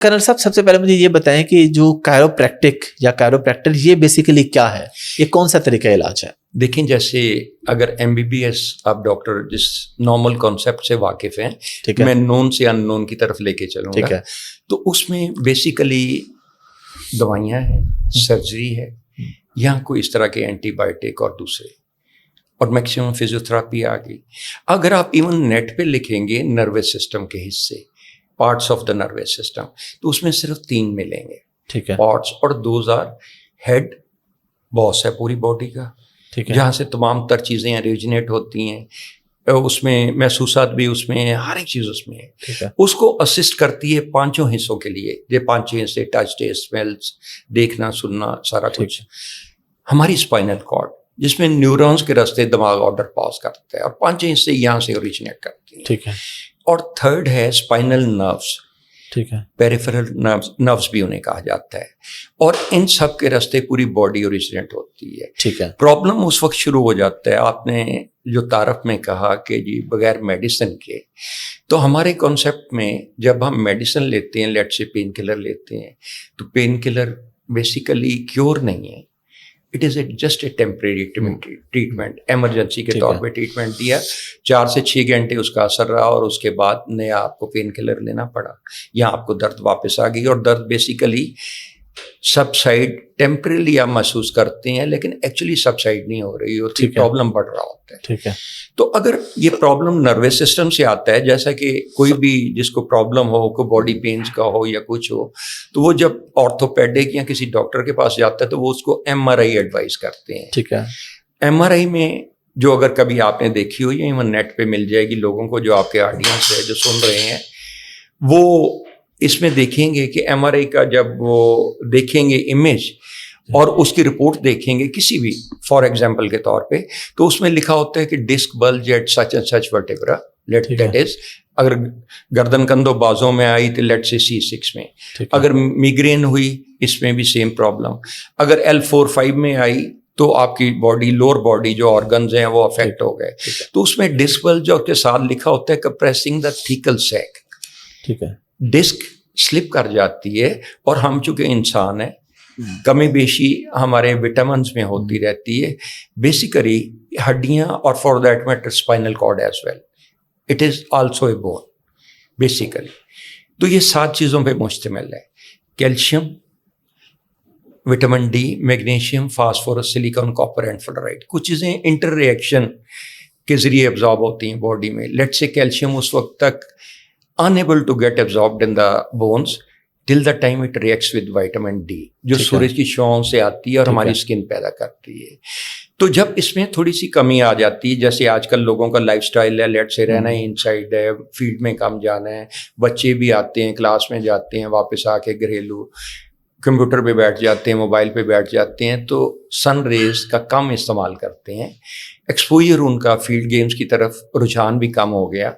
Colonel صاحب سب سے پہلے مجھے یہ بتائیں کہ جو کائروپریکٹک یا کائروپریکٹر یہ بیسیکلی کیا ہے, یہ کون سا طریقہ علاج ہے؟ دیکھیں جیسے اگر MBBS آپ ڈاکٹر جس نارمل کانسیپٹ سے واقف ہیں, میں نون سے ان نون کی طرف لے کے چلوں گا, تو اس میں بیسیکلی دوائیاں ہیں, سرجری ہے, یا کوئی اس طرح کے اینٹی بائیوٹک اور دوسرے, اور میکسیمم فزیوتھراپی آ گئی. اگر آپ ایون نیٹ پہ لکھیں گے نروس سسٹم کے حصے, parts of the nervous system, تو اس میں صرف 3 ملیں گے. ٹھیک ہے, پارٹس, اور دوز آر ہیڈ, باس ہے پوری باڈی کا, جہاں سے تمام تر چیزیں اوریجنیٹ ہوتی ہیں, اس میں محسوسات بھی اس میں ہیں, ہر ایک چیز اس میں ہے. اس کو اسسٹ کرتی ہے 5 حصوں کے لیے, یہ 5 حصے ٹچ, ٹیسٹ, اسمیلس, دیکھنا, سننا, سارا کچھ. ہماری اسپائنل کارڈ جس میں نیورونز کے راستے دماغ آرڈر پاس کرتا ہے, اور 5 حصے یہاں سے اوریجنیٹ کرتی ہیں. ٹھیک ہے. اور 3rd ہے اسپائنل نروز. ٹھیک ہے. پیریفرل نروز بھی انہیں کہا جاتا ہے, اور ان سب کے راستے پوری باڈی اوریجنیٹ ہوتی ہے. ٹھیک ہے. پرابلم اس وقت شروع ہو جاتا ہے, آپ نے جو تعارف میں کہا کہ جی بغیر میڈیسن کے, تو ہمارے کانسیپٹ میں جب ہم میڈیسن لیتے ہیں, لیٹ سے پین کلر لیتے ہیں, تو پین کلر بیسیکلی کیور نہیں ہے, it is just a temporary treatment. Emergency کے طور پہ ٹریٹمنٹ دیا, 4 سے 6 گھنٹے اس کا اثر رہا, اور اس کے بعد نیا آپ کو پین کلر لینا پڑا, یا آپ کو درد واپس آ گئی, اور درد بیسیکلی سبسائڈ ٹیمپریلی آپ محسوس کرتے ہیں, لیکن ایکچولی سبسائڈ نہیں ہو رہی ہوتی, پرابلم بڑھ رہا ہوتا ہے. ٹھیک ہے. تو اگر یہ پرابلم نروس سسٹم سے آتا ہے, جیسا کہ کوئی بھی جس کو پرابلم ہو, کوئی باڈی پینز کا ہو یا کچھ ہو, تو وہ جب آرتھوپیڈک یا کسی ڈاکٹر کے پاس جاتا ہے تو وہ اس کو MRI ایڈوائز کرتے ہیں. ٹھیک ہے. MRI میں جو اگر کبھی آپ نے دیکھی ہو, یا ایون نیٹ پہ مل جائے گی لوگوں کو, جو آپ کے آڈینس ہے جو سن رہے ہیں, وہ اس میں دیکھیں گے کہ MRI کا جب وہ دیکھیں گے امیج اور اس کی رپورٹ دیکھیں گے کسی بھی, فار ایگزامپل کے طور پہ, تو اس میں لکھا ہوتا ہے کہ disc bulge at such and such vertebra, that is اگر گردن کندھوں بازوں میں آئی تو لیٹ سے C6 میں, اگر میگرین ہوئی اس میں بھی سیم پرابلم, اگر L4-5 میں آئی تو آپ کی باڈی, لوور باڈی جو آرگنز ہیں وہ افیکٹ ہو گئے. تو اس میں ڈسک بلج اور کے ساتھ لکھا ہوتا ہے کمپریسنگ دا تھیکل سیک. ٹھیک ہے. ڈسک سلپ کر جاتی ہے, اور ہم چونکہ انسان ہیں, کمی بیشی ہمارے وٹامنس میں ہوتی رہتی ہے, بیسیکلی ہڈیاں, اور for that matter spinal cord as well, it is also a bone basically. تو یہ 7 چیزوں پہ مشتمل ہے, calcium, vitamin D, magnesium, phosphorus, silicon, copper and fluoride. کچھ چیزیں انٹر ریئیکشن کے ذریعے ایبزارب ہوتی ہیں باڈی میں. لیٹ سے کیلشیم اس وقت تک unable to get absorbed in the bones till the time it reacts with vitamin D, جو سورج کی شعاعوں سے آتی ہے اور ہماری اسکن پیدا کرتی ہے. تو جب اس میں تھوڑی سی کمی آ جاتی ہے, جیسے آج کل لوگوں کا لائف سٹائل ہے, لیٹ سے رہنا ہی انسائڈ ہے, فیلڈ میں کم جانا ہے, بچے بھی آتے ہیں, کلاس میں جاتے ہیں, واپس آ کے گھریلو کمپیوٹر پہ بیٹھ جاتے ہیں, موبائل پہ بیٹھ جاتے ہیں, تو سن ریز کا کم استعمال کرتے ہیں, ایکسپوجر ان کا فیلڈ گیمز کی طرف رجحان بھی کم ہو گیا.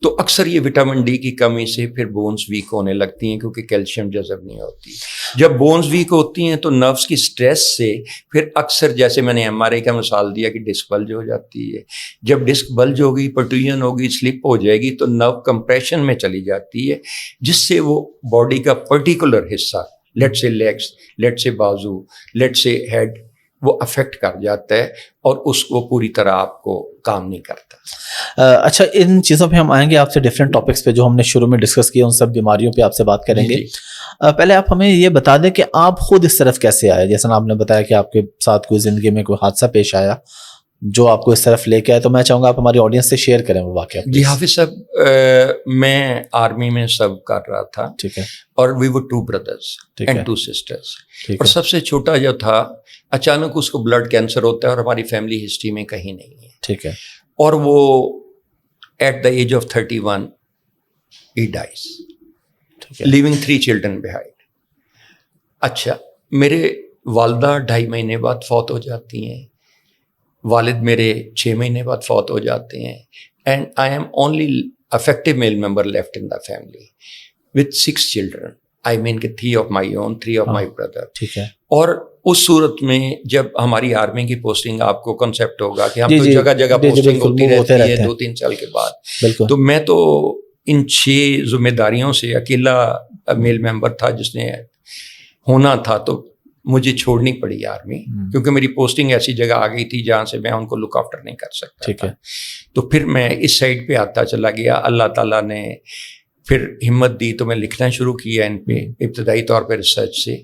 تو اکثر یہ وٹامن ڈی کی کمی سے پھر بونز ویک ہونے لگتی ہیں, کیونکہ کیلشیم جذب نہیں ہوتی. جب بونز ویک ہوتی ہیں تو نروس کی سٹریس سے پھر اکثر, جیسے میں نے MRI کا مثال دیا کہ ڈسک بلج ہو جاتی ہے, جب ڈسک بلج ہوگی, پرٹوژن ہوگی, سلپ ہو جائے گی, تو نرو کمپریشن میں چلی جاتی ہے, جس سے وہ باڈی کا پرٹیکولر حصہ, لیٹ سے لیگس, لیٹ سے بازو, لیٹ سے ہیڈ, وہ افیکٹ کر جاتا ہے, اور اس کو پوری طرح آپ کو کام نہیں کرتا. اچھا, ان چیزوں پہ ہم آئیں گے آپ سے, ڈفرینٹ ٹاپکس پہ جو ہم نے شروع میں ڈسکس کیا, ان سب بیماریوں پہ آپ سے بات کریں گے. پہلے آپ ہمیں یہ بتا دیں کہ آپ خود اس طرف کیسے آئے. جیسا آپ نے بتایا کہ آپ کے ساتھ کوئی زندگی میں کوئی حادثہ پیش آیا جو آپ کو اس طرف لے کے آئے, تو میں چاہوں گا آپ ہماری آڈینس سے شیئر کریں وہ واقعہ. جی حافظ صاحب, میں آرمی میں سب کر رہا تھا. ٹھیک ہے. اور وی ور 2 brothers and 2 sisters, اور سب سے چھوٹا جو تھا اچانک اس کو بلڈ کینسر ہوتا ہے, اور ہماری فیملی ہسٹری میں کہیں نہیں ہے. ٹھیک ہے. اور وہ at the age of 31 he dies, leaving 3 children behind. اچھا, میرے والدہ 2.5 مہینے بعد فوت ہو جاتی ہیں, والد میرے 6 مہینے بعد فوت ہو جاتے ہیں, and I am only effective male member left in the family with 6 children. I mean کہ 3 of my own, 3 of my brother. ٹھیک ہے. اور اس صورت میں جب ہماری آرمی کی پوسٹنگ, آپ کو کنسیپٹ ہوگا کہ ہم تو جگہ جگہ پوسٹنگ ہوتی رہتی ہے 2-3 سال کے بعد. تو میں تو ان 6 ذمہ داریوں سے اکیلا میل ممبر تھا جس نے ہونا تھا، تو مجھے چھوڑنی پڑی آرمی، کیونکہ میری پوسٹنگ ایسی جگہ آ گئی تھی جہاں سے میں ان کو لک آفٹر نہیں کر سکتا تھا۔ تو پھر میں اس سائڈ پہ آتا چلا گیا، اللہ تعالیٰ نے پھر ہمت دی تو میں لکھنا شروع کیا ان پہ، ابتدائی طور پہ ریسرچ سے،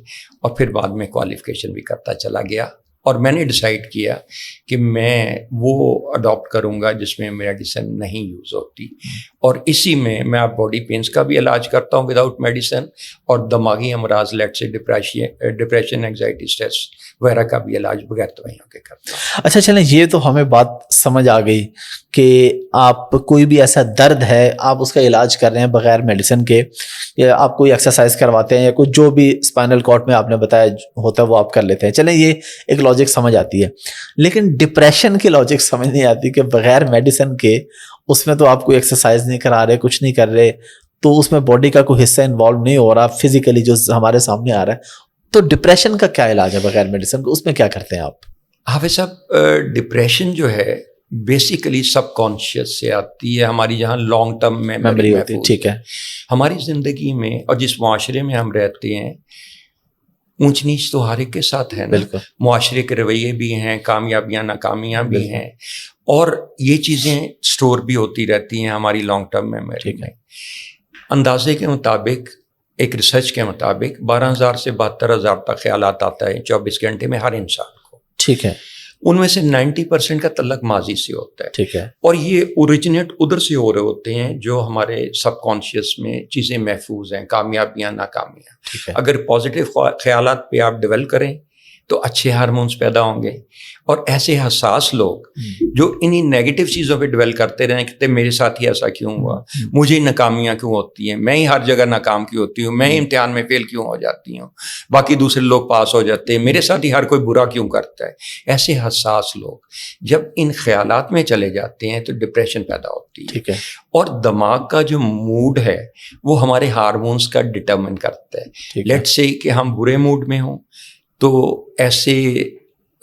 اور پھر بعد میں کوالیفیکیشن بھی کرتا چلا گیا۔ اور میں نے ڈیسائیڈ کیا کہ میں وہ اڈاپٹ کروں گا جس میں میڈیسن نہیں یوز ہوتی، اور اسی میں آپ باڈی پینس کا بھی علاج کرتا ہوں وداؤٹ میڈیسن، اور دماغی امراض لیٹ سے ڈپریشن، اینگزائٹی، اسٹریس وغیرہ کا بھی علاج بغیر دوائیوں کے کرتا ہوں۔ اچھا چلیں، یہ تو ہمیں بات سمجھ آ گئی کہ آپ کوئی بھی ایسا درد ہے آپ اس کا علاج کر رہے ہیں بغیر میڈیسن کے، یا آپ کوئی ایکسرسائز کرواتے ہیں یا کوئی جو بھی اسپائنل کارڈ میں آپ نے بتایا ہوتا ہے وہ آپ کر لیتے ہیں، چلیں یہ ایک لاجک سمجھ آتی ہے۔ لیکن ڈپریشن کی لاجک سمجھ نہیں آتی کہ بغیر میڈیسن کے اس میں تو آپ کوئی ایکسرسائز نہیں کرا رہے، کچھ نہیں کر رہے، تو اس میں باڈی کا کوئی حصہ انوالو نہیں ہو رہا فزیکلی جو ہمارے سامنے آ رہا ہے، تو ڈپریشن کا کیا علاج ہے بغیر میڈیسن کو، اس میں کیا کرتے ہیں آپ؟ حافظ صاحب، ڈپریشن جو ہے بیسیکلی سب کانشیس سے آتی ہے، ہماری جہاں لانگ ٹرم میں میموری ہوتی ہے۔ ٹھیک ہے، ہماری زندگی میں اور جس معاشرے میں ہم رہتے ہیں، اونچ نیچ تو ہر ایک کے ساتھ ہے نا، معاشرے کے رویے بھی ہیں، کامیابیاں ناکامیاں بھی ہیں، اور یہ چیزیں سٹور بھی ہوتی رہتی ہیں ہماری لانگ ٹرم میموری میں۔ اندازے کے مطابق، ایک ریسرچ کے مطابق 12,000 سے 72,000 تک خیالات آتا ہے 24 گھنٹے میں ہر انسان کو۔ ٹھیک ہے، ان میں سے 90% کا تعلق ماضی سے ہوتا ہے۔ ٹھیک ہے، اور یہ اوریجنیٹ ادھر سے ہو رہے ہوتے ہیں جو ہمارے سب کانشیس میں چیزیں محفوظ ہیں، کامیابیاں ناکامیاں۔ اگر پازیٹیو خیالات پہ آپ ڈیولپ کریں تو اچھے ہارمونز پیدا ہوں گے، اور ایسے حساس لوگ جو انہی نیگیٹو چیزوں پہ ڈویل کرتے رہیں کہ میرے ساتھ ہی ایسا کیوں ہوا، مجھے ناکامیاں کیوں ہوتی ہیں، میں ہی ہر جگہ ناکام کیوں ہوتی ہوں، میں ہی امتحان میں فیل کیوں ہو جاتی ہوں، باقی دوسرے لوگ پاس ہو جاتے ہیں، میرے ساتھ ہی ہر کوئی برا کیوں کرتا ہے، ایسے حساس لوگ جب ان خیالات میں چلے جاتے ہیں تو ڈپریشن پیدا ہوتی ہے۔ ٹھیک ہے، اور دماغ کا جو موڈ ہے وہ ہمارے ہارمونز کا ڈٹرمن کرتا ہے۔ لیٹ سے کہ ہم برے موڈ میں ہوں تو ایسے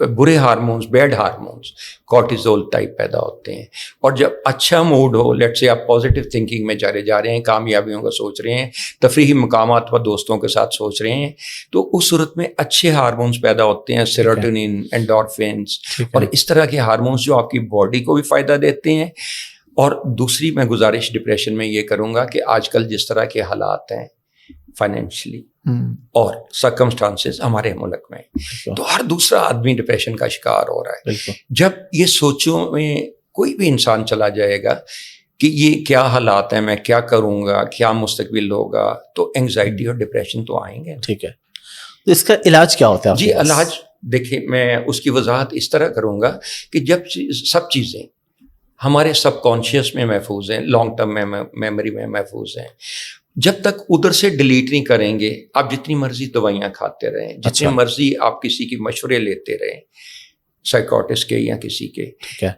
برے ہارمونز، بیڈ ہارمونز، کورٹیزول ٹائپ پیدا ہوتے ہیں، اور جب اچھا موڈ ہو، لیٹ سے آپ پازیٹیو تھنکنگ میں چلے جا رہے ہیں، کامیابیوں کا سوچ رہے ہیں، تفریحی مقامات پر دوستوں کے ساتھ سوچ رہے ہیں، تو اس صورت میں اچھے ہارمونز پیدا ہوتے ہیں، سیروٹونین، اینڈورفنس، اور اس طرح کے ہارمونز جو آپ کی باڈی کو بھی فائدہ دیتے ہیں۔ اور دوسری میں گزارش ڈپریشن میں یہ کروں گا کہ آج کل جس طرح کے حالات ہیں فائنینشلی اور سرکمسٹانسز ہمارے ملک میں، تو ہر دوسرا آدمی ڈپریشن کا شکار ہو رہا ہے۔ جب یہ سوچوں میں کوئی بھی انسان چلا جائے گا کہ یہ کیا حالات ہیں، میں کیا کروں گا، کیا مستقبل ہوگا، تو انگزائٹی اور ڈپریشن تو آئیں گے۔ ٹھیک ہے، تو اس کا علاج کیا ہوتا ہے؟ جی علاج دیکھیں، میں اس کی وضاحت اس طرح کروں گا کہ جب سب چیزیں ہمارے سب کانشیس میں محفوظ ہیں، لانگ ٹرم میموری میں محفوظ ہیں، جب تک ادھر سے ڈیلیٹ نہیں کریں گے، آپ جتنی مرضی دوائیاں کھاتے رہیں، جتنی مرضی آپ کسی کی مشورے لیتے رہیں، سائیکاٹسٹ کے یا کسی کے،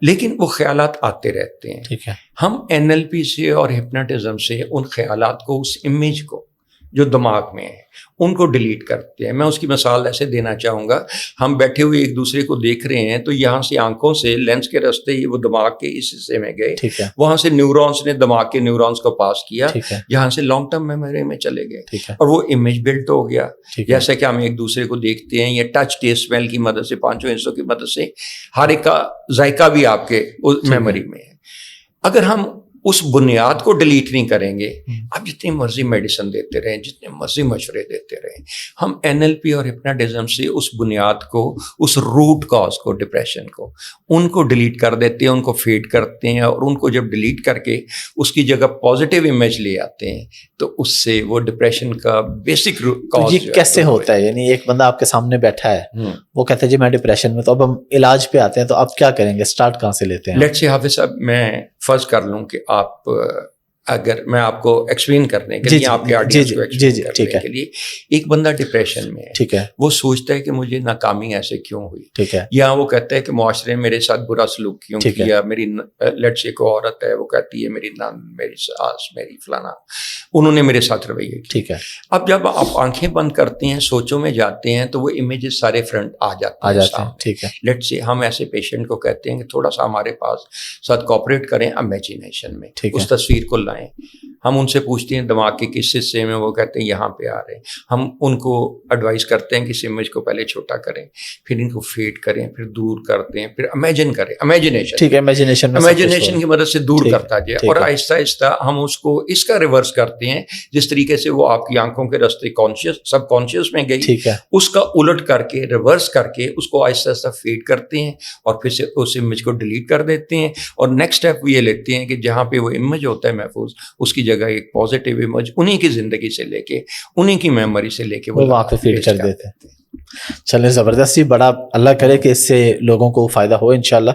لیکن وہ خیالات آتے رہتے ہیں۔ ہم NLP سے اور ہپناٹزم سے ان خیالات کو، اس امیج کو جو دماغ میں ہے، ان کو ڈیلیٹ کرتے ہیں۔ میں اس کی مثال ایسے دینا چاہوں گا، ہم بیٹھے ہوئے ایک دوسرے کو دیکھ رہے ہیں تو یہاں سے آنکھوں سے لینس کے راستے وہ دماغ کے اس حصے میں گئے، وہاں سے نیورونز نے دماغ کے نیورونز کو پاس کیا، جہاں سے لانگ ٹرم میموری میں چلے گئے، اور وہ امیج بلڈ ہو گیا۔ جیسے کہ ہم ایک دوسرے کو دیکھتے ہیں، یہ ٹچ، ٹیسٹ، اسمیل کی مدد سے، 5 حصوں کی مدد سے ہر ایک کا ذائقہ بھی آپ کے میموری میں ہے۔ اگر ہم اس بنیاد کو ڈیلیٹ نہیں کریں گے، آپ جتنی مرضی میڈیسن دیتے رہیں، جتنے مرضی مشورے دیتے رہیں، ہم NLP اور ہپناٹزم سے اس بنیاد کو، اس روٹ کاز کو، ڈپریشن کو، ان کو ڈیلیٹ کر دیتے ہیں، ان کو فیڈ کرتے ہیں، اور ان کو جب ڈیلیٹ کر کے اس کی جگہ پازیٹیو امیج لے آتے ہیں تو اس سے وہ ڈپریشن کا بیسک کاز۔ یہ کیسے ہوتا ہے؟ یعنی ایک بندہ آپ کے سامنے بیٹھا ہے، وہ کہتا ہے جی میں ڈپریشن میں، تو اب ہم علاج پہ آتے ہیں، تو آپ کیا کریں گے؟ اسٹارٹ کہاں سے لیتے ہیں؟ لیٹ سے حافظ صاحب، میں فرض کر لوں کہ آپ، اگر میں آپ کو ایکسپلین کرنے کے لیے، آپ کے آڈینس کو ایکسپلین کرنے کے لیے، ایٹ بندہ ڈپریشن میں ہے، ٹھیک ہے، وہ سوچتا ہے کہ مجھے ناکامی ایسے کیوں ہوئی، ٹھیک ہے، یا وہ کہتا ہے کہ معاشرے نے میرے ساتھ برا سلوک کیوں کیا، میری لیٹ سے ایک عورت ہے، وہ کہتی ہے میری نان، میری ساس، میری فلانا، انہوں نے میرے ساتھ رویے کیا۔ ٹھیک ہے، اب جب آپ آنکھیں بند کرتے ہیں، سوچوں میں جاتے ہیں، تو وہ امیجز سارے فرنٹ آ جاتے ہیں۔ ٹھیک ہے، لیٹ سے ہم ایسے پیشنٹ کو کہتے ہیں کہ تھوڑا سا ہمارے پاس ساتھ کوآپریٹ کریں، امیجینیشن میں اس تصویر کو لائیں، ہم ان سے پوچھتے ہیں دماغ کے کس حصے میں, وہ کہتے ہیں یہاں پہ آ رہے ہیں. ہم ان کو ایڈوائز کرتے ہیں کہ اس امیج کو پہلے چھوٹا کریں, پھر ان کو فیڈ کریں, پھر دور کرتے ہیں, پھر امیجن کریں, امیجنیشن کی مدد سے دور کرتا جائے, اور آہستہ آہستہ ہم اس کو اس کا ریورس کرتے ہیں جس طریقے سے وہ آپ کی آنکھوں کے راستے سب کانشیس میں گئی, اس کا الٹ کر کے ریورس کر کے اس کو آہستہ آہستہ فیڈ کرتے ہیں, اور پھر سے اس امیج کو ڈیلیٹ کر دیتے ہیں. اور نیکسٹ اسٹیپ یہ لیتے ہیں کہ جہاں پہ وہ امیج ہوتا ہے محفوظ, اس کی جگہ ایک پازیٹیو امیج انہی کی زندگی سے لے کے, انہی کی میموری سے لے کے وہ وہاں پہ فیڈ کر دیتے ہیں. چلیں زبردستی, بڑا اللہ کرے کہ اس سے لوگوں کو فائدہ ہو انشاءاللہ.